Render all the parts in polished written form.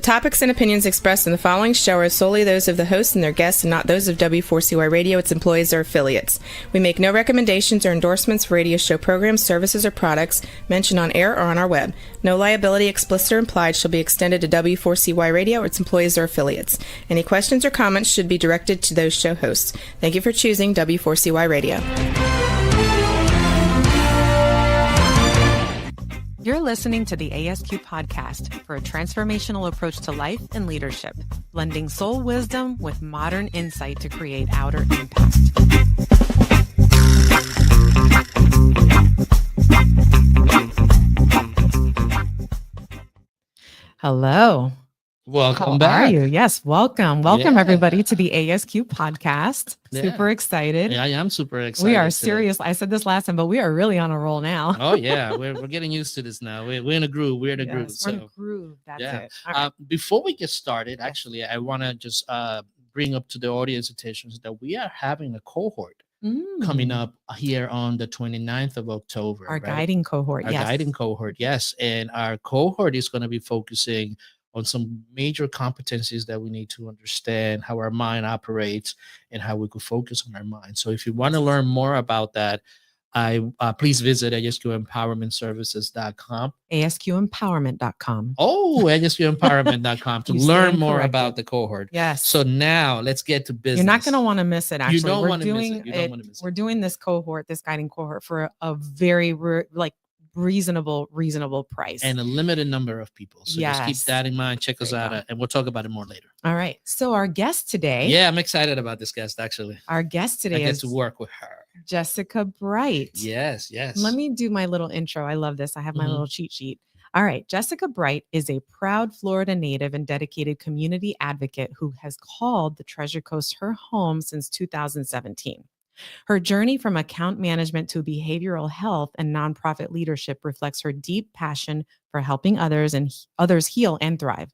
topics and opinions expressed in the following show are solely those of the host and their guests and not those of W4CY Radio, its employees, or affiliates. We make no recommendations or endorsements for radio show programs, services, or products mentioned on air or on our web. No liability, explicit or implied, shall be extended to W4CY Radio or its employees or affiliates. Any questions or comments should be directed to those show hosts. Thank you for choosing W4CY Radio. You're listening to the ASQ podcast for a transformational approach to life and leadership, blending soul wisdom with modern insight to create outer impact. Hello. Welcome back. How back. are you? Yes, welcome everybody to the ASQ podcast. Super excited. Yeah, I am super excited. We are today. serious. I said this last time, but we are really on a roll now. Oh yeah, we're getting used to this now. We're in a groove. We're in a groove. We're in a groove. That's it. All right. Before we get started, actually, I want to just bring up to the audience attention that we are having a cohort coming up here on the 29th of October. Our guiding cohort. Our guiding cohort. Yes, and our cohort is going to be focusing on some major competencies that we need to understand, how our mind operates and how we could focus on our mind. So if you want to learn more about that, please visit asqempowermentservices.com. asqempowerment.com. Oh, asqempowerment.com to learn more about the cohort. Yes. So now let's get to business. You're not going to want to miss it, actually. You don't want to miss it. You don't want to miss it. We're doing this cohort, this guiding cohort, for a very reasonable price and a limited number of people. So just keep that in mind. Check us out, and we'll talk about it more later. All right. So our guest today. Yeah, I'm excited about this guest, actually. Our guest today I get to work with her. Jessica Bright. Yes. Let me do my little intro. I love this. I have my little cheat sheet. All right. Jessica Bright is a proud Florida native and dedicated community advocate who has called the Treasure Coast her home since 2017. Her journey from account management to behavioral health and nonprofit leadership reflects her deep passion for helping others and others heal and thrive.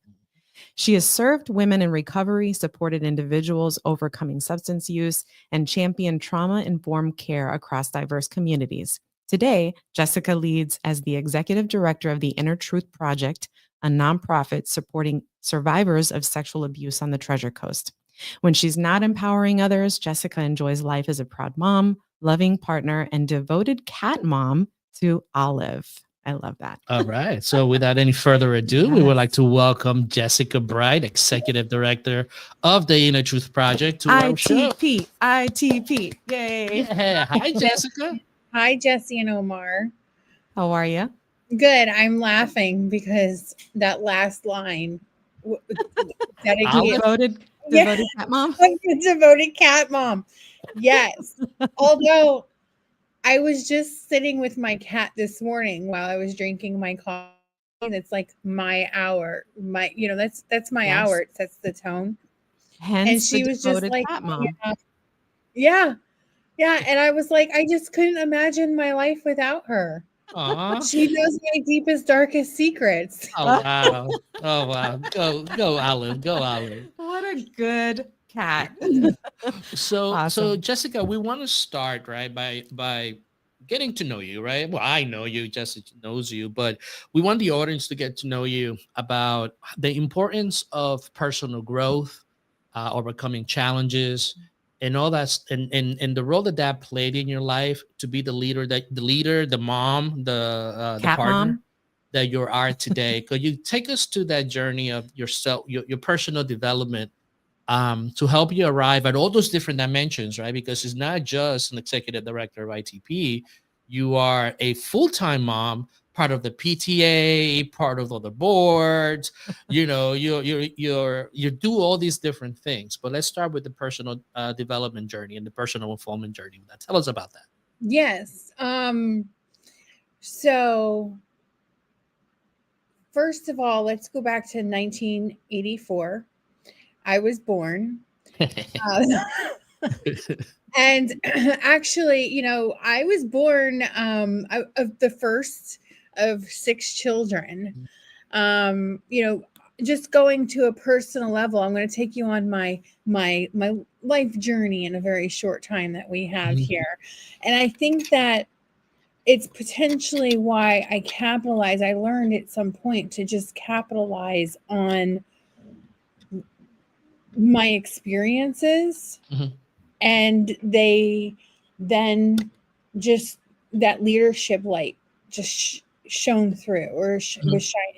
She has served women in recovery, supported individuals overcoming substance use, and championed trauma-informed care across diverse communities. Today, Jessica leads as the executive director of the Inner Truth Project, a nonprofit supporting survivors of sexual abuse on the Treasure Coast. When she's not empowering others, Jessica enjoys life as a proud mom, loving partner, and devoted cat mom to Olive. I love that. All right. So without any further ado, we would like to welcome Jessica Bright, Executive Director of the Inner Truth Project, to our show. ITP. Yay. Yeah. Hi, Jessica. Hi, Jesse and Omar. How are you? Good. I'm laughing because that last line. Devoted cat mom? Devoted cat mom. Yes. Although I was just sitting with my cat this morning while I was drinking my coffee. And it's like my hour. That's my hour. It sets the tone. Hence and she was just like, cat mom. Yeah. And I was like, I just couldn't imagine my life without her. She knows my deepest, darkest secrets. Oh wow. Go Olive. What a good cat. So awesome. So Jessica, we want to start by getting to know you, right? Well, I know you, Jessica knows you, but we want the audience to get to know you about the importance of personal growth, overcoming challenges, and all that, and the role that played in your life to be the leader, the mom, the partner mom that you are today. Could you take us to that journey of yourself, your personal development, to help you arrive at all those different dimensions, right? Because it's not just an executive director of ITP. You are a full-time mom, part of the PTA, part of other boards. You do all these different things. But let's start with the personal development journey and the personal fulfillment journey. Tell us about that. Yes. So first of all, let's go back to 1984. I was born. And actually, I was born of the first of 6 children. Just going to a personal level, I'm going to take you on my life journey in a very short time that we have here. And I think that it's potentially why I learned at some point to just capitalize on my experiences, Mhm. and they then just that leadership light just shone through, or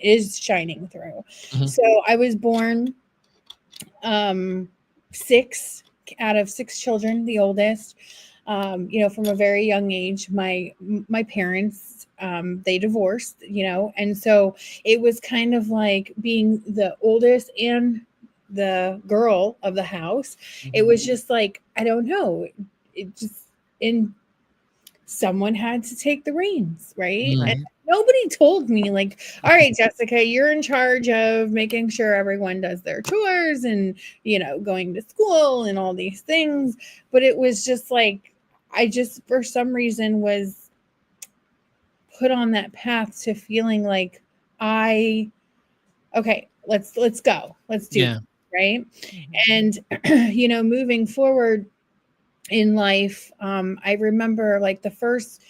is shining through. Mhm. So I was born 6 out of 6 children, the oldest. From a very young age, my parents, they divorced, and so it was kind of like being the oldest and the girl of the house. It was just like, I don't know, it just in someone had to take the reins, right? Mm. And nobody told me, like, all right, Jessica, you're in charge of making sure everyone does their chores and, going to school and all these things. But it was just like, I just, for some reason, was put on that path to feeling like okay, let's go. Let's do Yeah. it, right? And, moving forward in life, I remember like the first,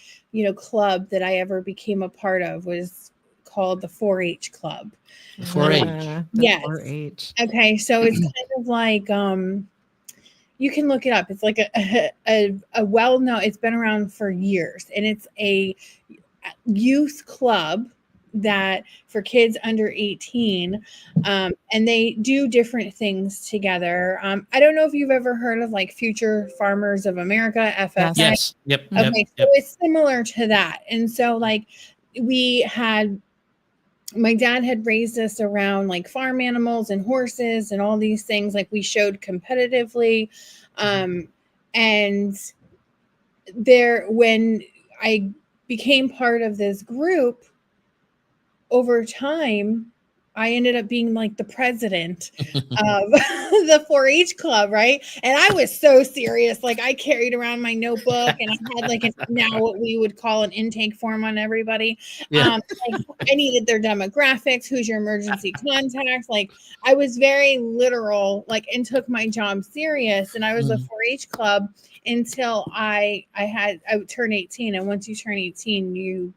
club that I ever became a part of was called the 4-H club. 4-H. The Yes. 4-H. Okay, so it's kind of like you can look it up. It's like a well-known, it's been around for years, and it's a youth club that for kids under 18, and they do different things together. I don't know if you've ever heard of like Future Farmers of America, FFA. Yes. Yep. Yep. Okay, so Yep. it's similar to that. And so like my dad had raised us around like farm animals and horses and all these things. Like we showed competitively. And when I became part of this group, over time, I ended up being like the president of the 4-H club, right? And I was so serious. Like I carried around my notebook, and I had like now what we would call an intake form on everybody. Yeah. Like I needed their demographics, who's your emergency contact. Like I was very literal, like, and took my job serious. And I was a 4-H club until I would turn 18. And once you turn 18, you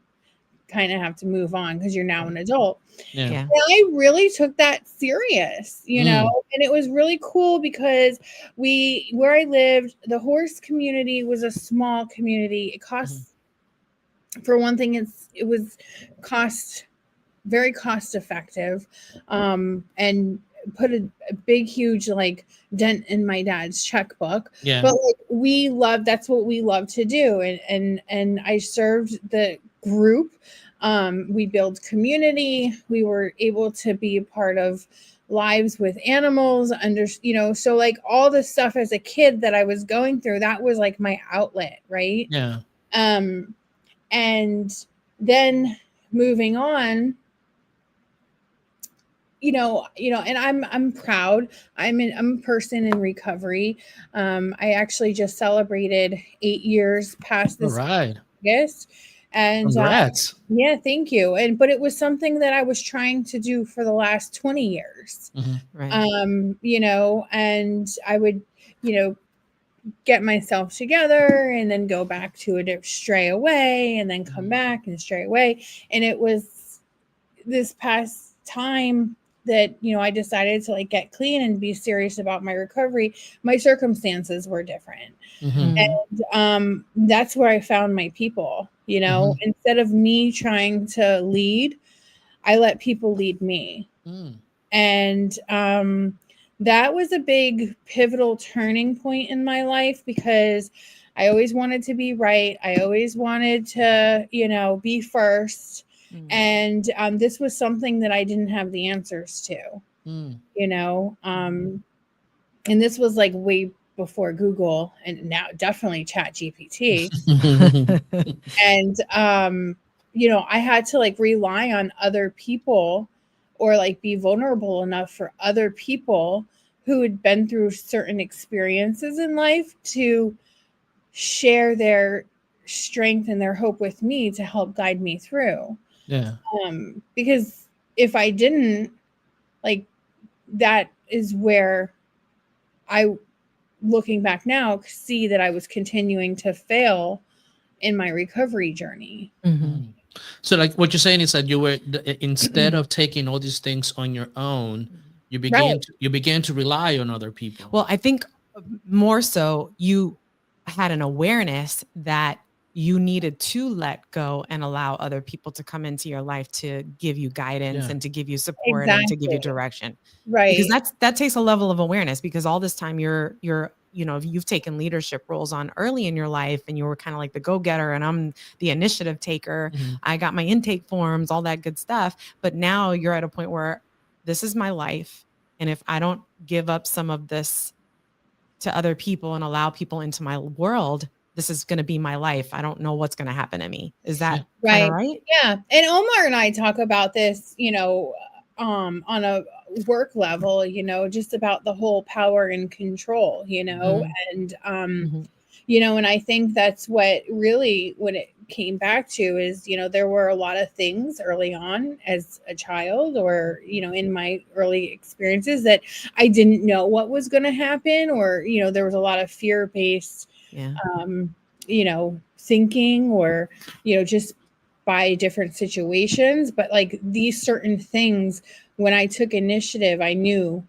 kind of have to move on because you're now an adult. Yeah. And I really took that serious, and it was really cool because where I lived, the horse community was a small community. It costs, for one thing, it was very cost effective, and put a big, huge like dent in my dad's checkbook. Yeah. But like that's what we love to do. And I served the group. We build community. We were able to be a part of lives with animals so like all the stuff as a kid that I was going through, that was like my outlet, right? Yeah. And then moving on, and I'm proud. I'm a person in recovery. I actually just celebrated 8 years past All this right. August. And Congrats. yeah, thank you. But it was something that I was trying to do for the last 20 years. Right. And I would, get myself together and then go back to it, stray away, and then come back and stray away. And it was this past time that, I decided to like get clean and be serious about my recovery. My circumstances were different. And that's where I found my people, instead of me trying to lead, I let people lead me. And that was a big pivotal turning point in my life because I always wanted to be right. I always wanted to, be first. And this was something that I didn't have the answers to, and this was like way before Google, and now definitely Chat GPT. And, I had to like rely on other people, or like be vulnerable enough for other people who had been through certain experiences in life to share their strength and their hope with me to help guide me through. Yeah. Because if I didn't, like, that is where I, looking back now, see that I was continuing to fail in my recovery journey. So like what you're saying is that you were instead of taking all these things on your own, You Right. began to rely on other people. Well, I think more so you had an awareness that you needed to let go and allow other people to come into your life to give you guidance Yeah. and to give you support and to give you Exactly. direction. Because Right. that takes a level of awareness, because all this time you're you've taken leadership roles on early in your life, and you were kind of like the go-getter, and I'm the initiative taker. Mhm. I got my intake forms, all that good stuff. But now you're at a point where this is my life. And if I don't give up some of this to other people and allow people into my world, this is going to be my life. I don't know what's going to happen to me. Is Yeah. that kind of Right. right? Yeah. And Omar and I talk about this, on a work level, just about the whole power and control, and Mhm. and I think that's what really, when it came back to, is, there were a lot of things early on as a child, or, in my early experiences, that I didn't know what was going to happen, or, there was a lot of fear-based, Yeah. thinking, or, just by different situations. But like these certain things, when I took initiative, I knew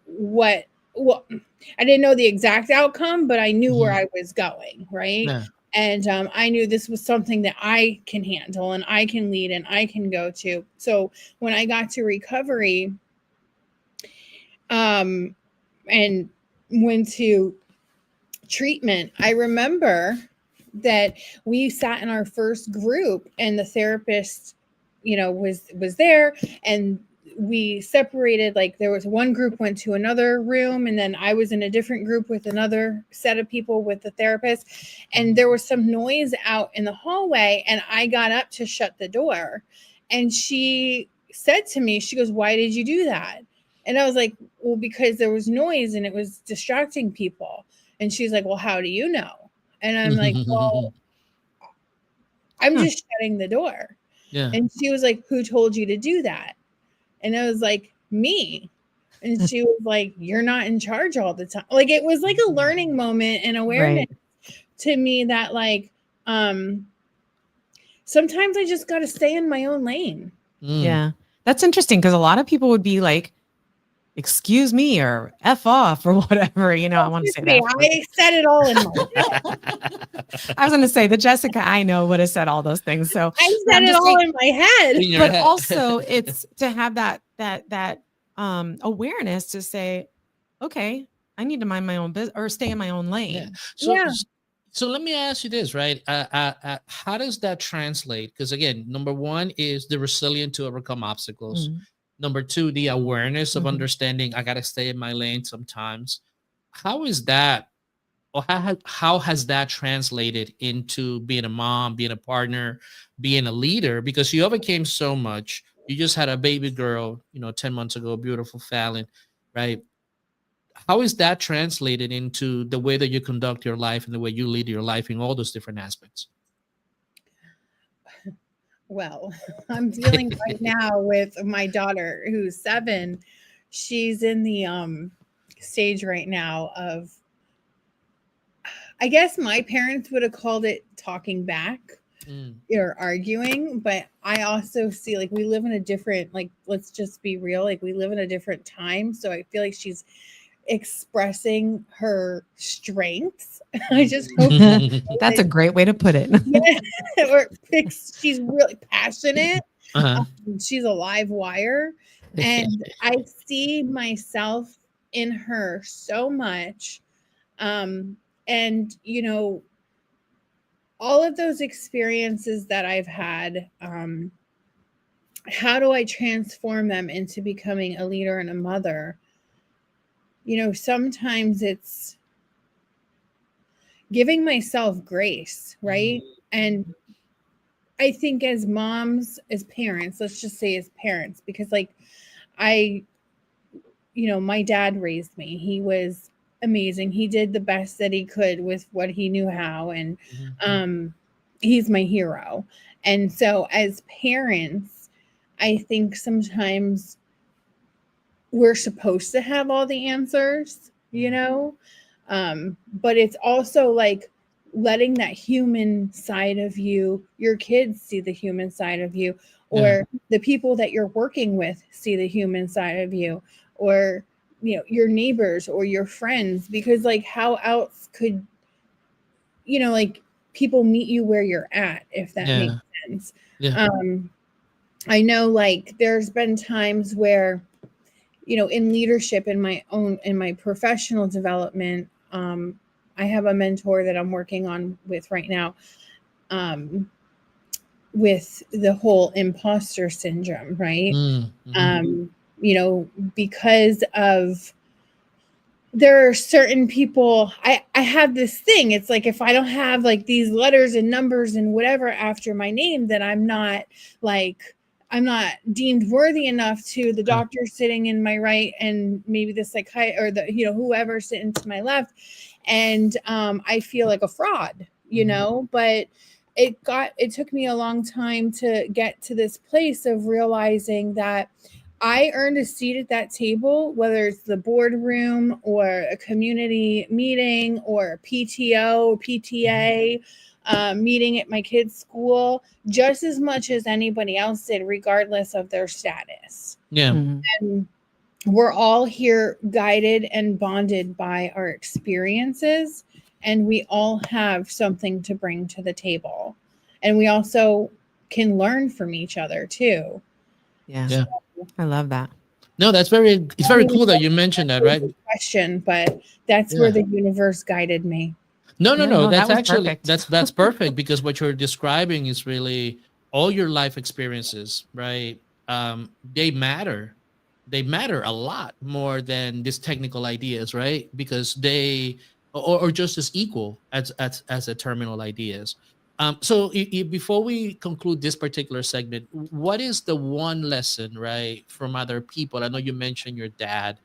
what, well, I didn't know the exact outcome, but I knew where Mhm. I was going, right? Yeah. And I knew this was something that I can handle and I can lead and I can go to. So when I got to recovery, and went to treatment, I remember that we sat in our first group, and the therapist, was there, and we separated. Like, there was one group went to another room, and then I was in a different group with another set of people with the therapist. And there was some noise out in the hallway, and I got up to shut the door, and she said to me, she goes, "Why did you do that?" And I was like, "Well, because there was noise and it was distracting people." And she's like, "Well, how do you know?" And I'm like, "Well, I'm Huh. just shutting the door." Yeah. And she was like, "Who told you to do that?" And I was like, "Me." And she was like, "You're not in charge all the time." Like, it was like a learning moment and awareness Right. to me that, like, sometimes I just got to stay in my own lane. Mm. Yeah. That's interesting, because a lot of people would be like, excuse me, or F off, or whatever. I want to say Me, that. I said it all in my I was going to say the Jessica I know would have said all those things. So, I but said I'm it just all saying, in my head. In your but head. also it's to have that awareness to say, okay, I need to mind my own business or stay in my own Yeah. lane. So, Yeah. so let me ask you this, right? How does that translate? Because again, number one is the resilience to overcome obstacles. Mhm. Number two, the awareness of Mhm. understanding I gotta stay in my lane sometimes. How is that, or how has that translated into being a mom, being a partner, being a leader? Because you overcame so much. You just had a baby girl, 10 months ago, beautiful Fallon, right? How is that translated into the way that you conduct your life and the way you lead your life in all those different aspects? Well, I'm dealing right now with my daughter who's 7. She's in the stage right now of, I guess my parents would have called it talking back Mm. or arguing, but I also see, like, we live in a different, like, let's just be real, like, we live in a different time, so I feel like she's expressing her strengths. I just hope That's that, a great way to put it. yeah, or she's really passionate. Uh-huh. She's a live wire, and I see myself in her so much. And all of those experiences that I've had, how do I transform them into becoming a leader and a mother? Sometimes it's giving myself grace, right? And I think as moms, as parents, let's just say as parents, because, like, I, my dad raised me. He was amazing. He did the best that he could with what he knew how. And Mhm. he's my hero. And so as parents, I think sometimes we're supposed to have all the answers, but it's also like letting that human side of you, your kids see the human side of you, or the people that you're working with see the human side of you, or your neighbors or your friends, because like how else could like people meet you where you're at, if that makes sense. I know like there's been times where in leadership, in my professional development, I have a mentor that I'm working on with right now, with the whole imposter syndrome, right? Because of there are certain people, I have this thing. It's like, if I don't have like these letters and numbers and whatever after my name, then I'm not deemed worthy enough to the doctor sitting in my right, and maybe the psychiatrist, or the whoever sitting to my left, and I feel like a fraud, but it took me a long time to get to this place of realizing that I earned a seat at that table, whether it's the boardroom or a community meeting or a PTO, PTA, meeting at my kids' school, just as much as anybody else did, regardless of their status. And we're all here guided and bonded by our experiences, and we all have something to bring to the table. And we also can learn from each other too. Yeah. I love that. No, it's very cool that you mentioned that, right? Question, but that's where the universe guided me. No. That's actually perfect. that's perfect, because what you're describing is really all your life experiences, right? They matter. They matter a lot more than these technical ideas, right? Because they or just as equal as a terminal ideas. So before we conclude this particular segment, what is the one lesson, right, from other people? I know you mentioned your dad.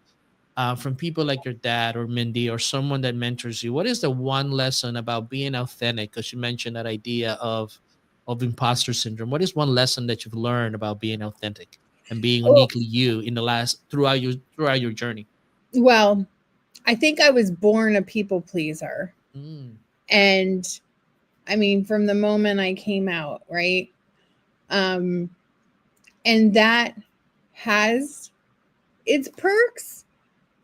From people like your dad or Mindy or someone that mentors you, what is the one lesson about being authentic? Because you mentioned that idea of imposter syndrome. What is one lesson that you've learned about being authentic and being uniquely you in the throughout your journey? Well, I think I was born a people pleaser. And I mean, from the moment I came out, right? And that has its perks,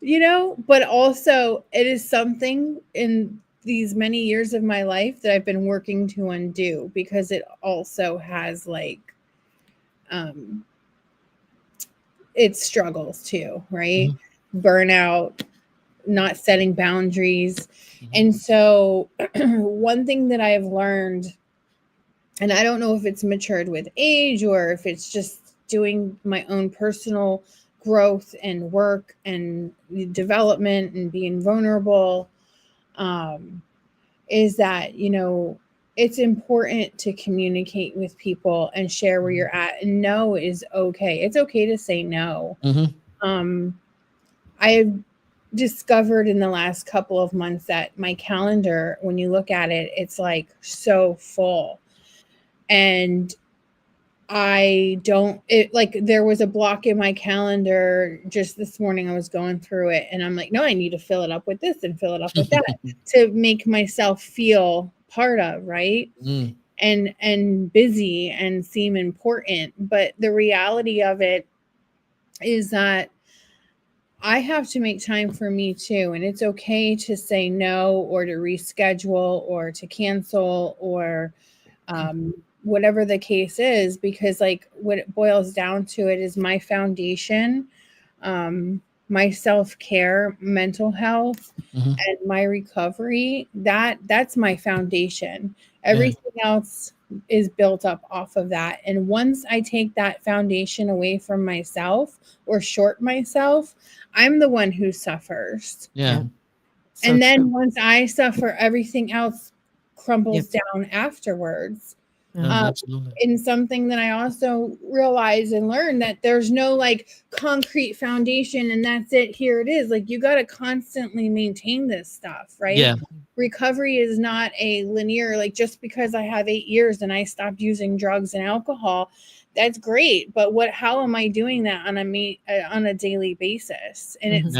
but also it is something in these many years of my life that I've been working to undo, because it also has like its struggles too, right? Burnout, not setting boundaries. And so one thing that I've learned, and I don't know if it's matured with age or if it's just doing my own personal growth and work and development and being vulnerable, is that, it's important to communicate with people and share where you're at. And no is okay. It's okay to say no. I've discovered in the last couple of months that my calendar, when you look at it, it's like so full. And there was a block in my calendar just this morning. I was going through it and I'm like, no, I need to fill it up with this and fill it up with that to make myself feel part of, right? And busy and seem important. But the reality of it is that I have to make time for me too. And it's okay to say no, or to reschedule, or to cancel, or whatever the case is, because like what it boils down to, it is my foundation, my self-care, mental health, and my recovery. That's my foundation. Everything else is built up off of that. And once I take that foundation away from myself or short myself, I'm the one who suffers. So and then true. once I suffer, everything else crumbles down afterwards. Absolutely. And something that I also realized and learned, that there's no like concrete foundation and that's it, here it is. Like, you got to constantly maintain this stuff, right? Recovery is not a linear, like, just because I have 8 years and I stopped using drugs and alcohol, that's great. But how am I doing that on a daily basis? And it's,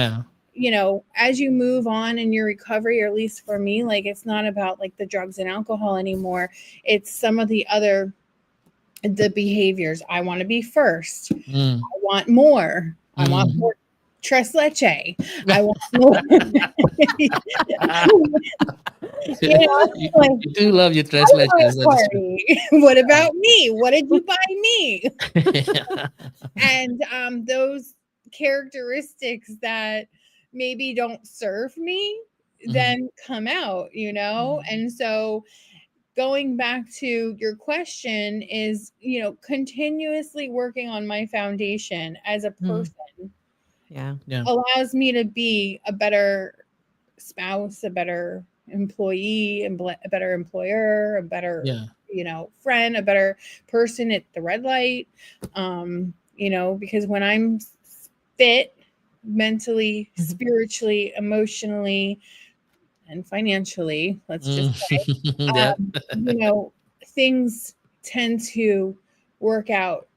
as you move on in your recovery, or at least for me, like, it's not about like the drugs and alcohol anymore. It's some of the other the behaviors. I want to be first. Mm. I want more. I want more tres leche. I want more. You like, you do love your tres leches. That is true. party. What about me? What did you buy me? And those characteristics that maybe don't serve me then come out, and so going back to your question is, continuously working on my foundation as a person Yeah. allows me to be a better spouse, a better employee, a better employer, a better, friend, a better person at the red light. Because when I'm fit mentally, spiritually, emotionally, and financially, let's just say, Yeah. things tend to work out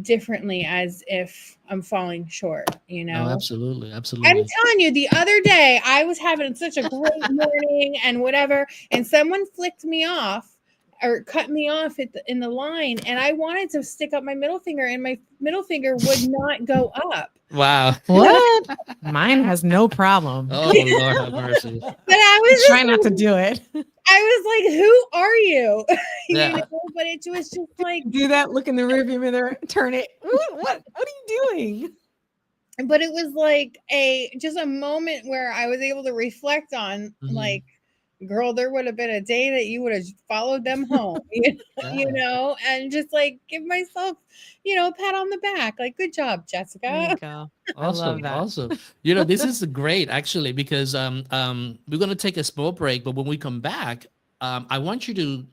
differently as if I'm falling short, Oh, absolutely. I'm Absolutely. telling you, the other day I was having such a great morning and whatever, and someone flicked me off or cut me off in the line, and I wanted to stick up my middle finger, and my middle finger would not go up. Wow. What? Mine has no problem. Oh, Lord have mercy. But I was Try not to do it. I was like, who are you? Yeah. But it was just like, Do that, look in the rearview mirror, turn it. What are you doing? but it was like just a moment where I was able to reflect on like, girl, there would have been a day that you would have followed them home, and just like give myself, a pat on the back. Like, good job, Jessica. There you go. I love that. Awesome. This is great actually, because we're going to take a small break, but when we come back, I want you to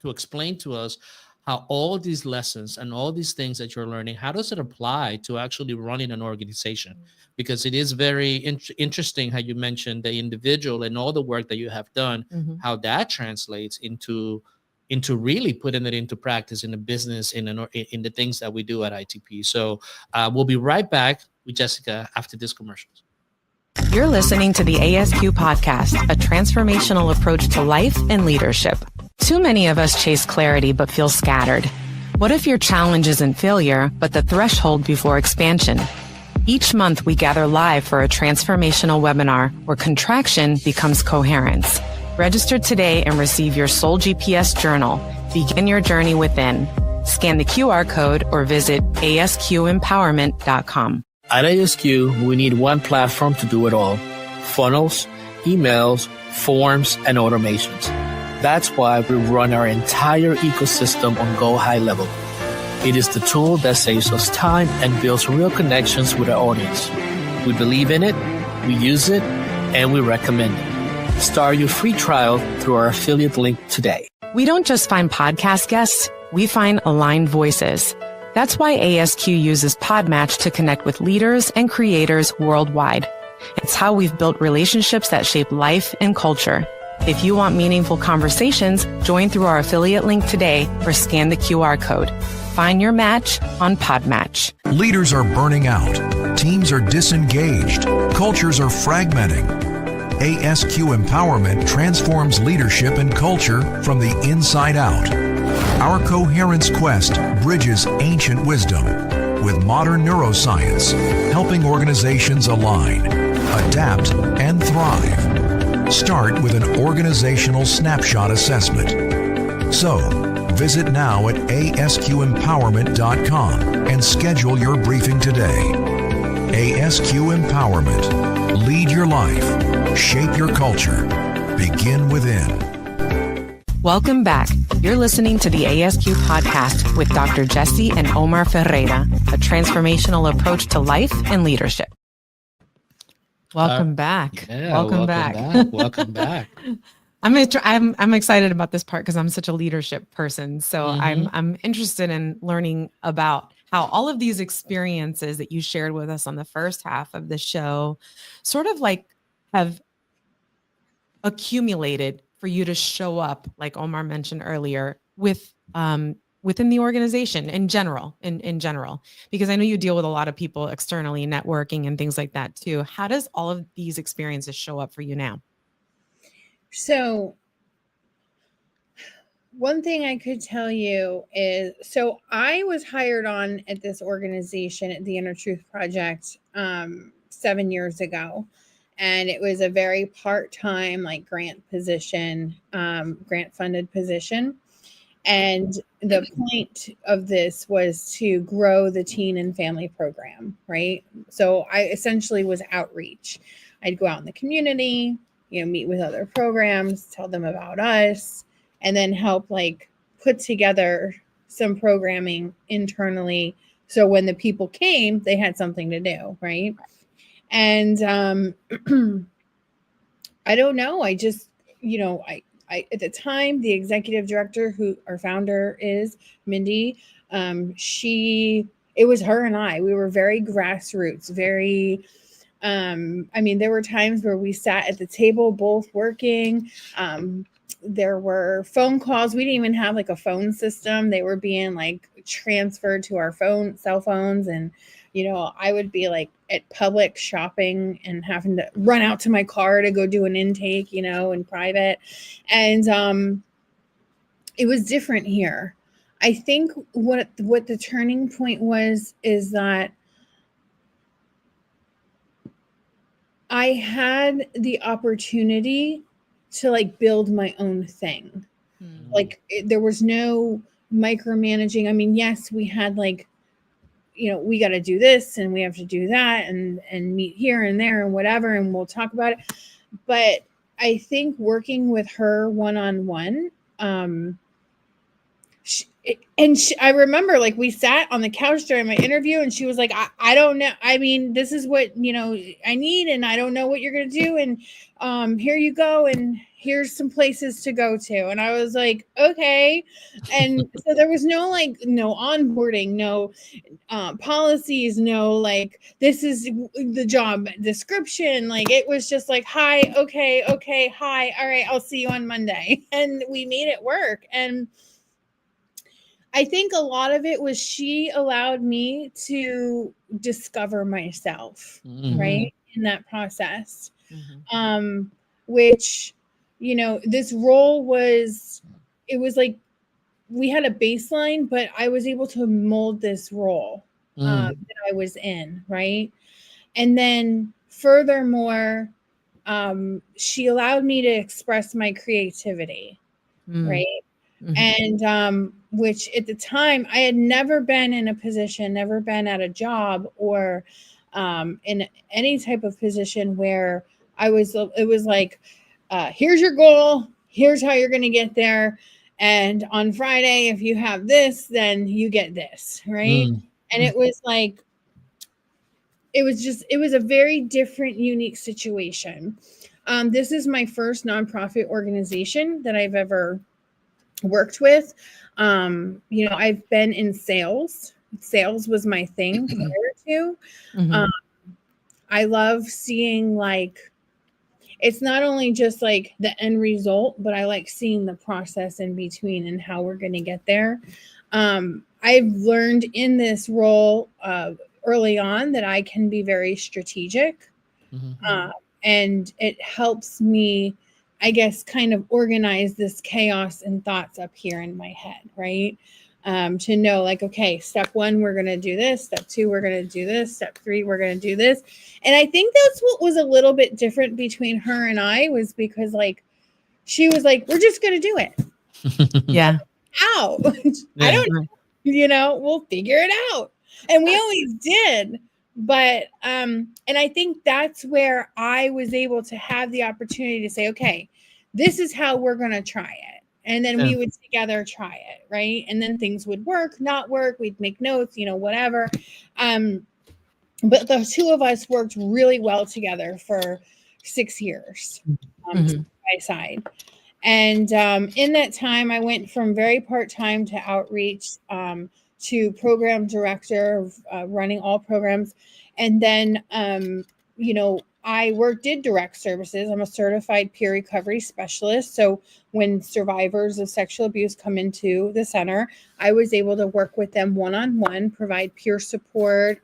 explain to us how all these lessons and all these things that you're learning, how does it apply to actually running an organization? Because it is very interesting how you mentioned the individual and all the work that you have done, how that translates into really putting it into practice in the business, in the things that we do at ITP. So we'll be right back with Jessica after this commercials. You're listening to the ASQ podcast, a transformational approach to life and leadership. Too many of us chase clarity but feel scattered. What if your challenge isn't failure, but the threshold before expansion? Each month, we gather live for a transformational webinar where contraction becomes coherence. Register today and receive your Soul GPS journal. Begin your journey within. Scan the QR code or visit asqempowerment.com. At ASQ, we need one platform to do it all. Funnels, emails, forms, and automations. That's why we run our entire ecosystem on Go High Level. It is the tool that saves us time and builds real connections with our audience. We believe in it, we use it, and we recommend it. Start your free trial through our affiliate link today. We don't just find podcast guests, we find aligned voices. That's why ASQ uses Podmatch to connect with leaders and creators worldwide. It's how we've built relationships that shape life and culture. If you want meaningful conversations, join through our affiliate link today or scan the QR code. Find your match on Podmatch. Leaders are burning out. Teams are disengaged. Cultures are fragmenting. ASQ Empowerment transforms leadership and culture from the inside out. Our Coherence Quest bridges ancient wisdom with modern neuroscience, helping organizations align, adapt, and thrive. Start with an organizational snapshot assessment. So, visit now at asqempowerment.com and schedule your briefing today. ASQ Empowerment. Lead your life. Shape your culture. Begin within. Welcome back. You're listening to the ASQ podcast with Dr. Jesse and Omar Ferreira, a transformational approach to life and leadership. Welcome back. Yeah, welcome back. Welcome back. I'm excited about this part because I'm such a leadership person. So I'm interested in learning about how all of these experiences that you shared with us on the first half of the show sort of like have accumulated for you to show up, like Omar mentioned earlier, with within the organization in general, because I know you deal with a lot of people externally, networking and things like that too. How does all of these experiences show up for you now? So one thing I could tell you is, so I was hired on at this organization at the Inner Truth Project 7 years ago. And it was a very part-time, like grant position, grant funded position. And the point of this was to grow the teen and family program, right? So I essentially was outreach. I'd go out in the community, meet with other programs, tell them about us, and then help like put together some programming internally. So when the people came, they had something to do, right? And I don't know. I just, I at the time, the executive director, who our founder is, Mindy, it was her and I. We were very grassroots, very. There were times where we sat at the table, both working. There were phone calls. We didn't even have like a phone system. They were being like transferred to our cell phones. And, I would be like at Publix shopping and having to run out to my car to go do an intake, in private. And it was different here. I think what the turning point is that I had the opportunity to like build my own thing. Like there was no micromanaging. I mean, yes, we had like, we got to do this and we have to do that and meet here and there and whatever, and we'll talk about it. But I think working with her one-on-one, I remember like we sat on the couch during my interview and she was like, I don't know. I mean, this is what, I need, and I don't know what you're going to do. And here you go. And here's some places to go to. And I was like, okay. And so there was no onboarding, no policies, no, like, this is the job description. Like, it was just like, hi, okay, hi. All right. I'll see you on Monday. And we made it work. And I think a lot of it was she allowed me to discover myself, right, in that process. Which, this role it was like we had a baseline, but I was able to mold this role that I was in, right? And then furthermore, she allowed me to express my creativity, right? And which at the time I had never been in a position, never been at a job or in any type of position where it was like, here's your goal, here's how you're going to get there. And on Friday, if you have this, then you get this, right? And it was like, it was a very different, unique situation. This is my first nonprofit organization that I've ever worked with. I've been in sales. Sales was my thing prior to. I love seeing like, it's not only just like the end result, but I like seeing the process in between and how we're going to get there. I've learned in this role early on that I can be very strategic, and it helps me, I guess, kind of organize this chaos and thoughts up here in my head, right? To know like, okay, step 1, we're going to do this. Step 2, we're going to do this. Step 3, we're going to do this. And I think that's what was a little bit different between her and I, was because like, she was like, we're just going to do it. Yeah. How? I don't know, we'll figure it out. And we always did. But, and I think that's where I was able to have the opportunity to say, okay, this is how we're going to try it. And then we would together try it. Right. And then things would work, not work. We'd make notes, whatever. But the two of us worked really well together for 6 years, side by side. And in that time, I went from very part-time to outreach, to program director, running all programs. And then, I did direct services. I'm a certified peer recovery specialist. So when survivors of sexual abuse come into the center, I was able to work with them one-on-one, provide peer support,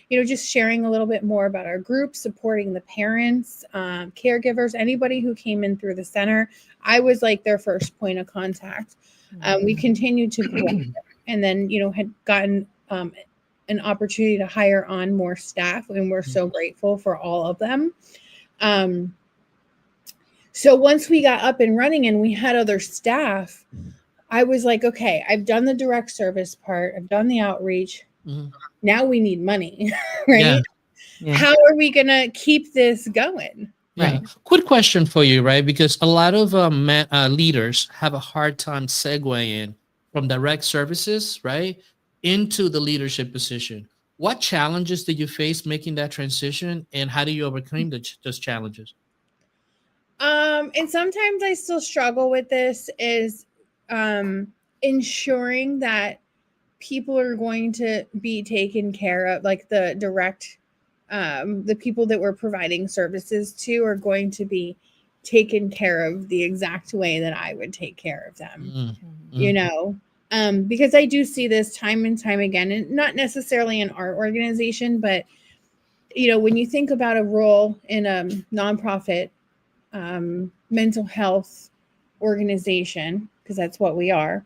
just sharing a little bit more about our group, supporting the parents, caregivers, anybody who came in through the center. I was like their first point of contact. We continued to grow and then, had gotten an opportunity to hire on more staff, and we're so grateful for all of them. So once we got up and running and we had other staff, I was like, okay, I've done the direct service part, I've done the outreach. Now we need money, right? Yeah. How are we gonna keep this going? Yeah. Right. Quick question for you, right? Because a lot of leaders have a hard time segueing from direct services, right, into the leadership position. What challenges did you face making that transition, and how do you overcome those challenges? And sometimes I still struggle with this, is ensuring that people are going to be taken care of, like the direct, the people that we're providing services to are going to be taken care of the exact way that I would take care of them, because I do see this time and time again, and not necessarily in our organization, but, when you think about a role in a nonprofit mental health organization, because that's what we are,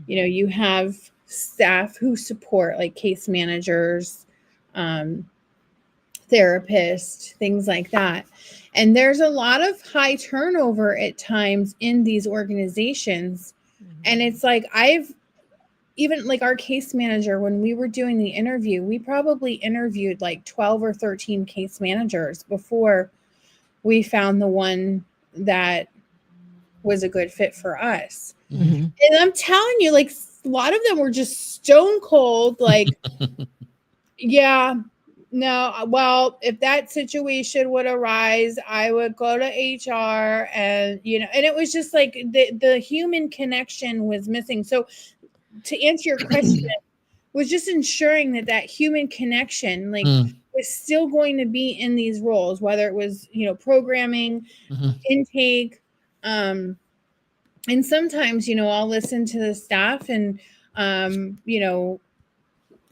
you have staff who support, like case managers, therapists, things like that. And there's a lot of high turnover at times in these organizations. And it's like, even like our case manager, when we were doing the interview, we probably interviewed like 12 or 13 case managers before we found the one that was a good fit for us. And I'm telling you, like, a lot of them were just stone cold, like, yeah, no, well, if that situation would arise, I would go to HR, and, and it was just like the human connection was missing. So to answer your question, was just ensuring that human connection, like, was still going to be in these roles, whether it was, programming, intake, and sometimes, I'll listen to the staff and,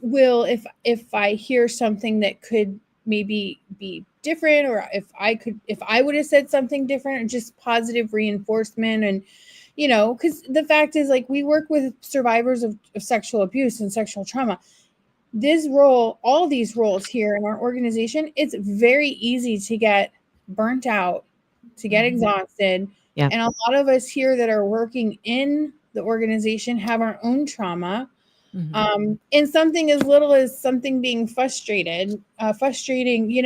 will, if I hear something that could maybe be different, or if I would have said something different, or just positive reinforcement. And, because the fact is, like, we work with survivors of sexual abuse and sexual trauma. This role, all these roles here in our organization, it's very easy to get burnt out, to get exhausted. Yeah. And a lot of us here that are working in the organization have our own trauma. And something as little as something being frustrating, you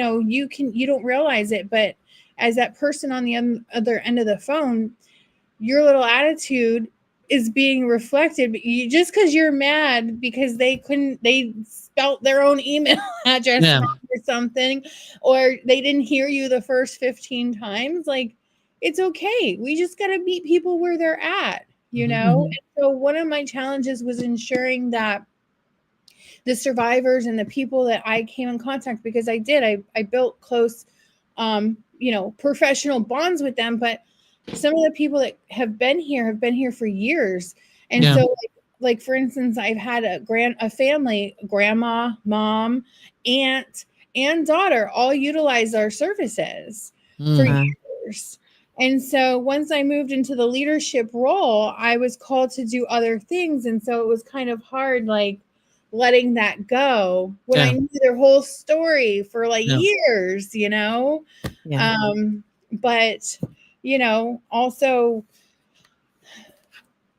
don't realize it, but as that person on the other end of the phone, your little attitude is being reflected, but just because you're mad because they spelt their own email address wrong or something, or they didn't hear you the first 15 times, like, it's okay. We just got to meet people where they're at, And so one of my challenges was ensuring that the survivors and the people that I came in contact, because I built close, professional bonds with them, but some of the people that have been here for years. And so like for instance, I've had a family, grandma, mom, aunt, and daughter all utilize our services for years. And so once I moved into the leadership role, I was called to do other things. And so it was kind of hard, like, letting that go when I knew their whole story for years, but, also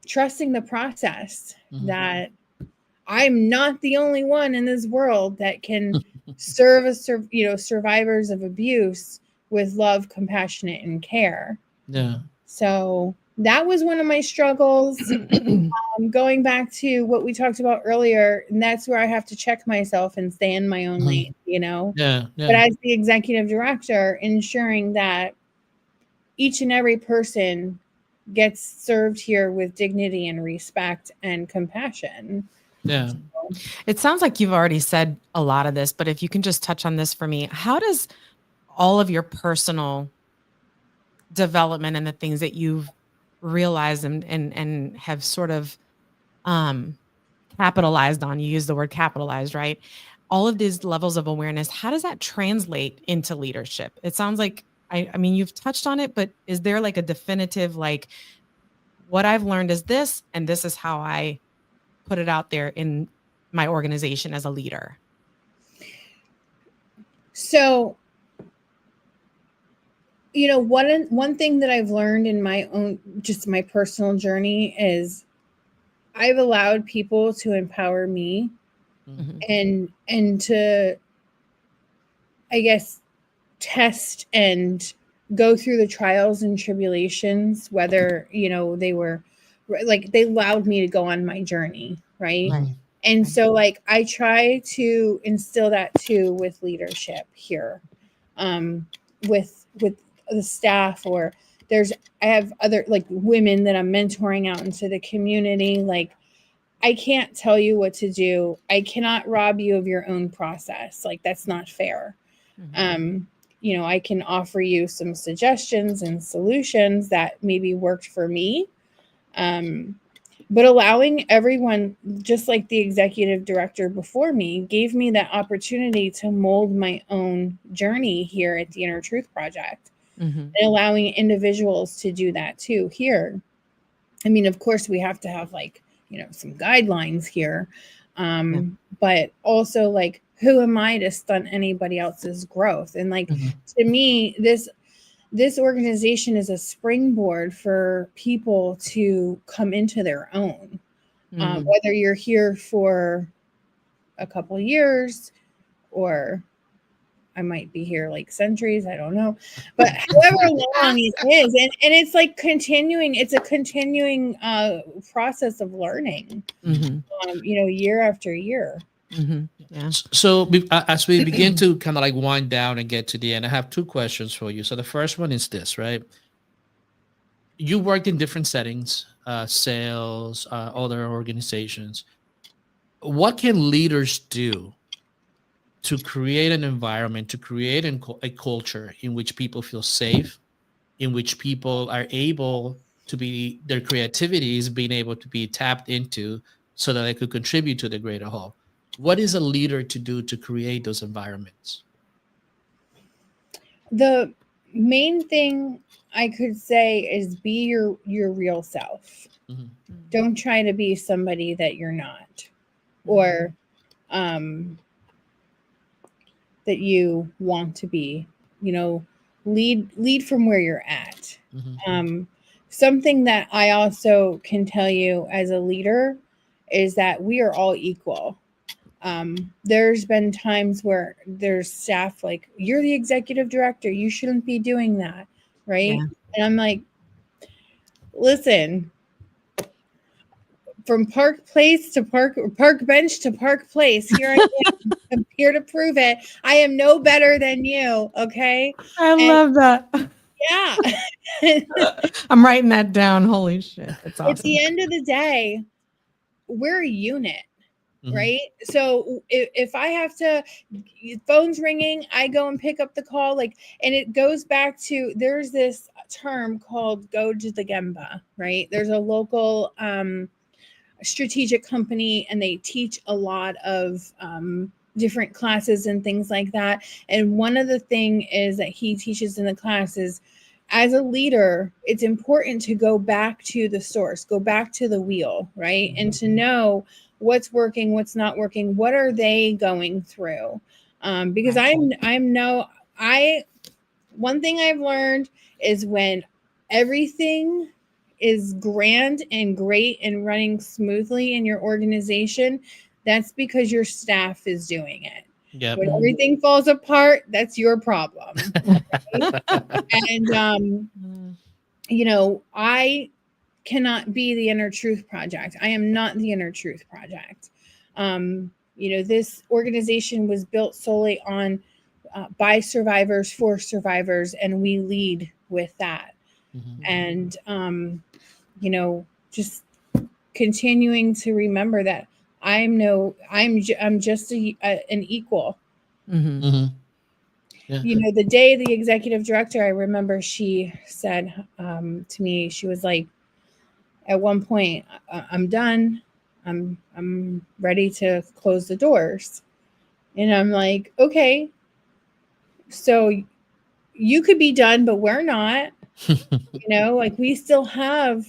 trusting the process, that I'm not the only one in this world that can serve survivors of abuse with love, compassion, and care. Yeah. So that was one of my struggles. Going back to what we talked about earlier, and that's where I have to check myself and stay in my own lane, Yeah. But as the executive director, ensuring that each and every person gets served here with dignity and respect and compassion. Yeah. It sounds like you've already said a lot of this, but if you can just touch on this for me, how does all of your personal development and the things that you've realized and have sort of capitalized on. You use the word capitalized, right? All of these levels of awareness, how does that translate into leadership? It sounds like, I mean, you've touched on it, but is there like a definitive, like, what I've learned is this, and this is how I put it out there in my organization as a leader? So, one thing that I've learned in my own, just my personal journey, is I've allowed people to empower me and to, I guess, test and go through the trials and tribulations, whether, they were like, they allowed me to go on my journey. Right. And so, like, I try to instill that too with leadership here, with the staff, or I have other, like, women that I'm mentoring out into the community. Like, I can't tell you what to do. I cannot rob you of your own process. Like, that's not fair. I can offer you some suggestions and solutions that maybe worked for me. But allowing everyone, just like the executive director before me, gave me that opportunity to mold my own journey here at the Inner Truth Project, and allowing individuals to do that too here. I mean, of course, we have to have, like, some guidelines here, but also, like, who am I to stunt anybody else's growth? And, like, to me, this organization is a springboard for people to come into their own, whether you're here for a couple years, or I might be here like centuries, I don't know, but however long it is, and it's like it's a continuing process of learning, year after year. Yeah. So as we begin to kind of like wind down and get to the end, I have two questions for you. So the first one is this, right? You worked in different settings, sales, other organizations. What can leaders do to create an environment, to create a culture in which people feel safe, in which people are able to be, their creativity is being able to be tapped into so that they could contribute to the greater whole? What is a leader to do to create those environments? The main thing I could say is be your real self. Don't try to be somebody that you're not, or that you want to be. Lead from where you're at. Something that I also can tell you as a leader is that we are all equal. There's been times where there's staff like, you're the executive director, you shouldn't be doing that, right? Yeah. And I'm like, listen, from Park Place to Park Bench to Park Place, here I am. I'm here to prove it. I am no better than you, okay? I love that. Yeah. I'm writing that down. Holy shit. That's awesome. At the end of the day, we're a unit. Right. So if I have to, phone's ringing, I go and pick up the call, like, and it goes back to, there's this term called go to the Gemba, right? There's a local strategic company, and they teach a lot of different classes and things like that. And one of the things is that he teaches in the class is, as a leader, it's important to go back to the source, go back to the wheel, right? And to know what's working, what's not working, what are they going through? Because one thing I've learned is when everything is grand and great and running smoothly in your organization, that's because your staff is doing it. Yep. When everything falls apart, that's your problem. And, I cannot be the Inner Truth Project. I am not the Inner Truth Project. This organization was built solely on by survivors for survivors, and we lead with that. And just continuing to remember that I'm just an equal. You know, the day the executive director, I remember she said to me, she was like, at one point, I'm done. I'm ready to close the doors. And I'm like, okay, so you could be done, but we're not. You know, like we still have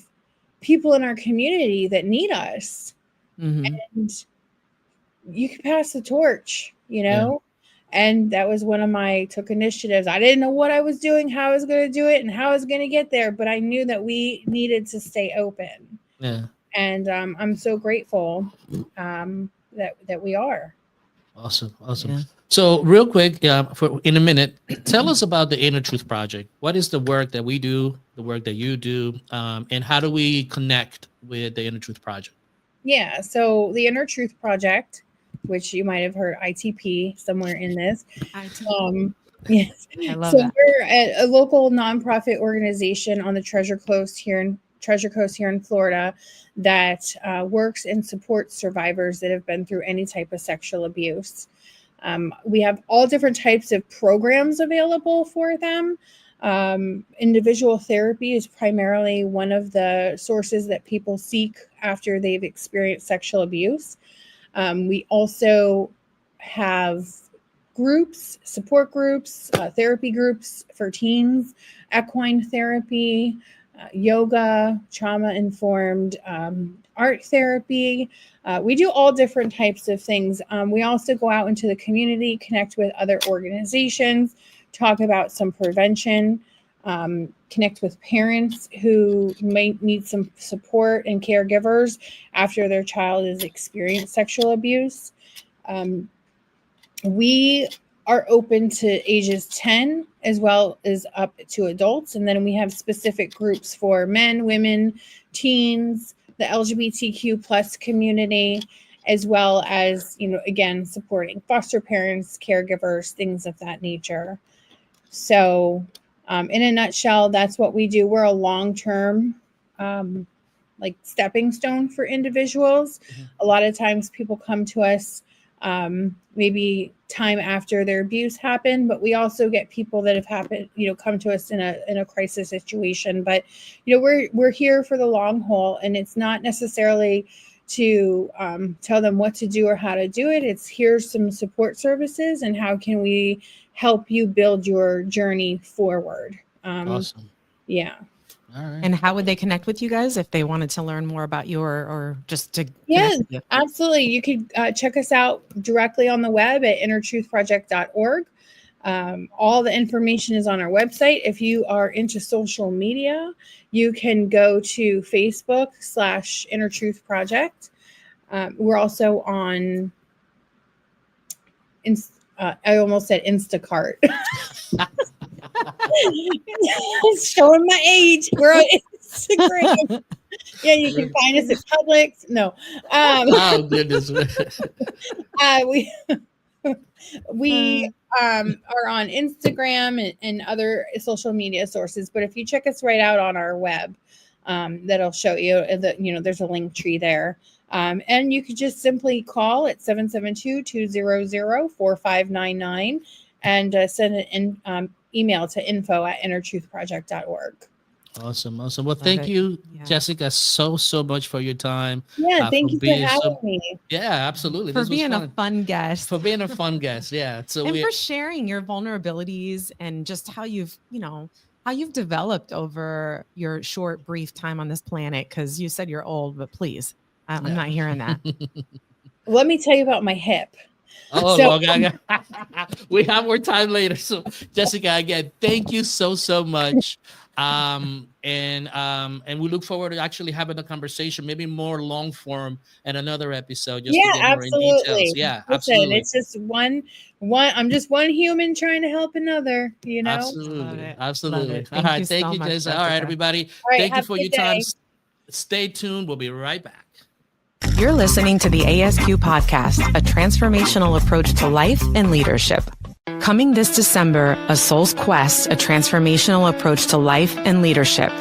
people in our community that need us. Mm-hmm. And you can pass the torch, you know? And that was one of my took initiatives. I didn't know what I was doing, how I was going to do it, and how I was going to get there, but I knew that we needed to stay open. Yeah. And I'm so grateful that we are. Awesome. Yeah. So real quick, in a minute, tell us about the Inner Truth Project. What is the work that we do, the work that you do, and how do we connect with the Inner Truth Project? Yeah, so the Inner Truth Project, which you might have heard ITP somewhere in this. Yes. I love so that. We're a local nonprofit organization on the Treasure Coast here in Florida that works and supports survivors that have been through any type of sexual abuse. We have all different types of programs available for them. Individual therapy is primarily one of the sources that people seek after they've experienced sexual abuse. We also have groups, support groups, therapy groups for teens, equine therapy, yoga, trauma-informed art therapy. We do all different types of things. We also go out into the community, connect with other organizations, talk about some prevention, connect with parents who may need some support and caregivers after their child has experienced sexual abuse. We are open to ages 10 as well as up to adults. And then we have specific groups for men, women, teens, the LGBTQ plus community, as well as, you know, again, supporting foster parents, caregivers, things of that nature. So in a nutshell, that's what we do. We're a long-term like stepping stone for individuals. Mm-hmm. A lot of times people come to us maybe time after their abuse happened, but we also get people that have come to us in a crisis situation. But, you know, we're here for the long haul, and it's not necessarily to tell them what to do or how to do it. It's here's some support services and how can we help you build your journey forward. Awesome. Yeah. All right. And how would they connect with you guys if they wanted to learn more about you or just to connect with you? Absolutely. You could check us out directly on the web at innertruthproject.org. All the information is on our website. If you are into social media, you can go to Facebook/Inner Truth Project. We're also on, I almost said Instacart. Showing my age. We're on Instagram. Yeah, you can find us at Publix. No. Oh, goodness. We are on Instagram and other social media sources. But if you check us right out on our web, that'll show you that, you know, there's a link tree there. And you could just simply call at 772-200-4599 and send an email to info@innertruthproject.org. Awesome. Well, thank you, Jessica, so much for your time. Yeah, thank you for having me. Yeah, absolutely. For being a fun guest. Yeah. So and for sharing your vulnerabilities and just how you've developed over your short, brief time on this planet. Because you said you're old, but please, I'm not hearing that. Let me tell you about my hip. Oh, we have more time later. So, Jessica, again, thank you so much. And we look forward to actually having a conversation, maybe more long form and another episode. Just to get absolutely. More in details. Yeah, absolutely. It's just one. I'm just one human trying to help another. You know. Absolutely. All right, thank you, Jessica. All right, everybody. Thank you for your time. Stay tuned. We'll be right back. You're listening to the ASQ podcast, a transformational approach to life and leadership. Coming this December, A Soul's Quest, a transformational approach to life and leadership.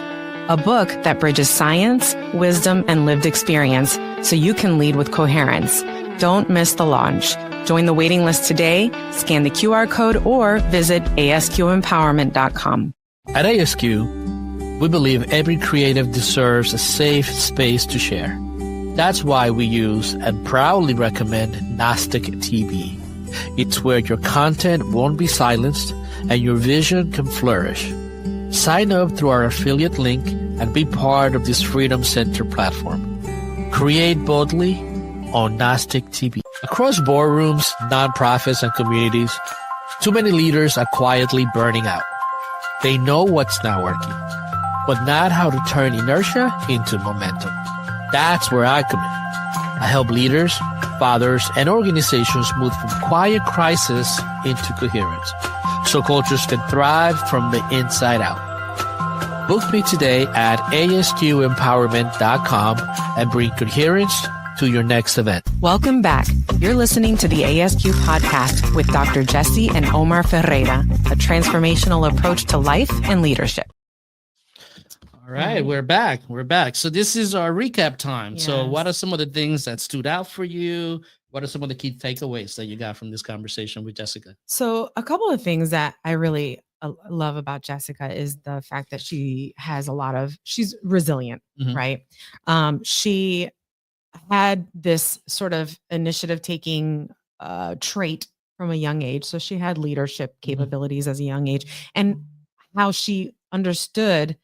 A book that bridges science, wisdom, and lived experience so you can lead with coherence. Don't miss the launch. Join the waiting list today, scan the QR code, or visit asqempowerment.com. At ASQ, we believe every creative deserves a safe space to share. That's why we use and proudly recommend Gnostic TV. It's where your content won't be silenced and your vision can flourish. Sign up through our affiliate link and be part of this Freedom Center platform. Create boldly on Gnostic TV. Across boardrooms, nonprofits, and communities, too many leaders are quietly burning out. They know what's not working, but not how to turn inertia into momentum. That's where I come in. I help leaders, fathers, and organizations move from quiet crisis into coherence, so cultures can thrive from the inside out. Book me today at asqempowerment.com and bring coherence to your next event. Welcome back. You're listening to the ASQ podcast with Dr. Jesse and Omar Ferreira, a transformational approach to life and leadership. All right, we're back. So this is our recap time. Yes. So what are some of the things that stood out for you? What are some of the key takeaways that you got from this conversation with Jessica? So a couple of things that I really love about Jessica is the fact that she's resilient, right? She had this sort of initiative taking trait from a young age. So she had leadership capabilities as a young age, and how she understood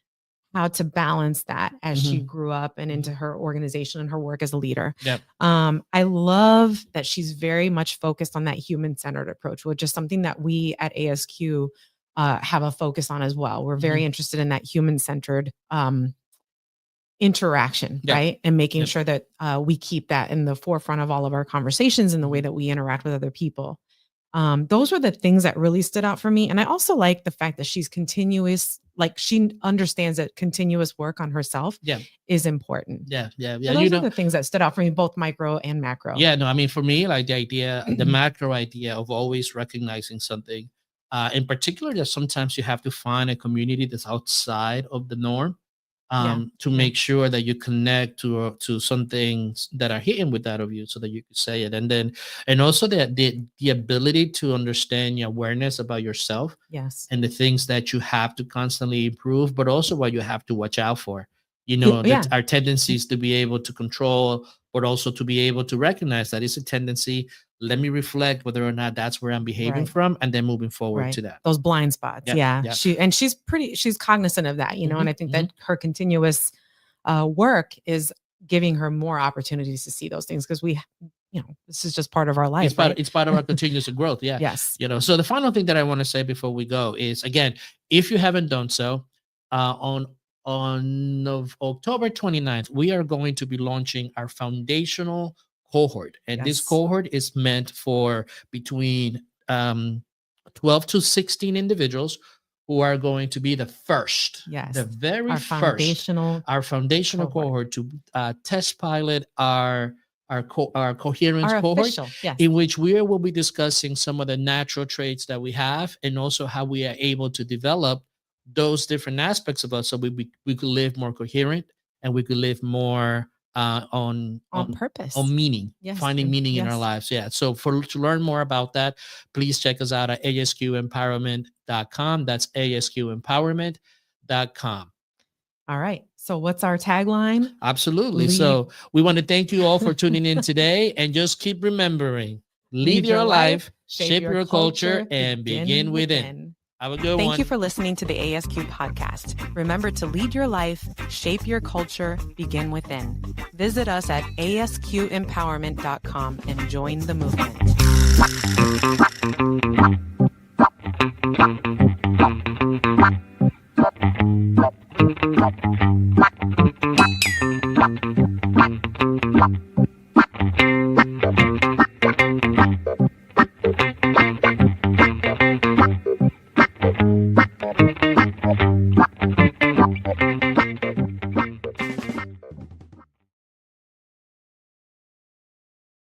how to balance that as she grew up and into her organization and her work as a leader. Yep. I love that she's very much focused on that human-centered approach, which is something that we at ASQ have a focus on as well. We're very interested in that human-centered interaction, right? And making sure that we keep that in the forefront of all of our conversations and the way that we interact with other people. Those were the things that really stood out for me. And I also like the fact that she's continuous, like she understands that continuous work on herself is important. Yeah. So those are the things that stood out for me, both micro and macro. Yeah, no, I mean, for me, like the macro idea of always recognizing something, in particular, that sometimes you have to find a community that's outside of the norm. To make sure that you connect to some things that are hidden without of you, so that you can say it, and also the ability to understand your awareness about yourself, and the things that you have to constantly improve, but also what you have to watch out for. Our tendencies to be able to control, but also to be able to recognize that it's a tendency. Let me reflect whether or not that's where I'm behaving from, and then moving forward to that. Those blind spots. Yep. She's cognizant of that, and I think that her continuous work is giving her more opportunities to see those things, because this is just part of our life. It's part of our continuous growth. Yeah. Yes. So the final thing that I want to say before we go is, again, if you haven't done so, on October 29th, we are going to be launching our foundational cohort. And this cohort is meant for between 12 to 16 individuals who are going to be the first, the very first, our foundational cohort to test pilot our coherence cohort, in which we will be discussing some of the natural traits that we have, and also how we are able to develop those different aspects of us, so we could live more coherent, and we could live more on purpose, on meaning, finding meaning in our lives. So to learn more about that, please check us out at asqempowerment.com. That's asqempowerment.com. All right. So what's our tagline? Absolutely. So we want to thank you all for tuning in today, and just keep remembering, lead your life, shape your culture, and begin within. Have a good one. Thank you for listening to the ASQ podcast. Remember to lead your life, shape your culture, begin within. Visit us at asqempowerment.com and join the movement.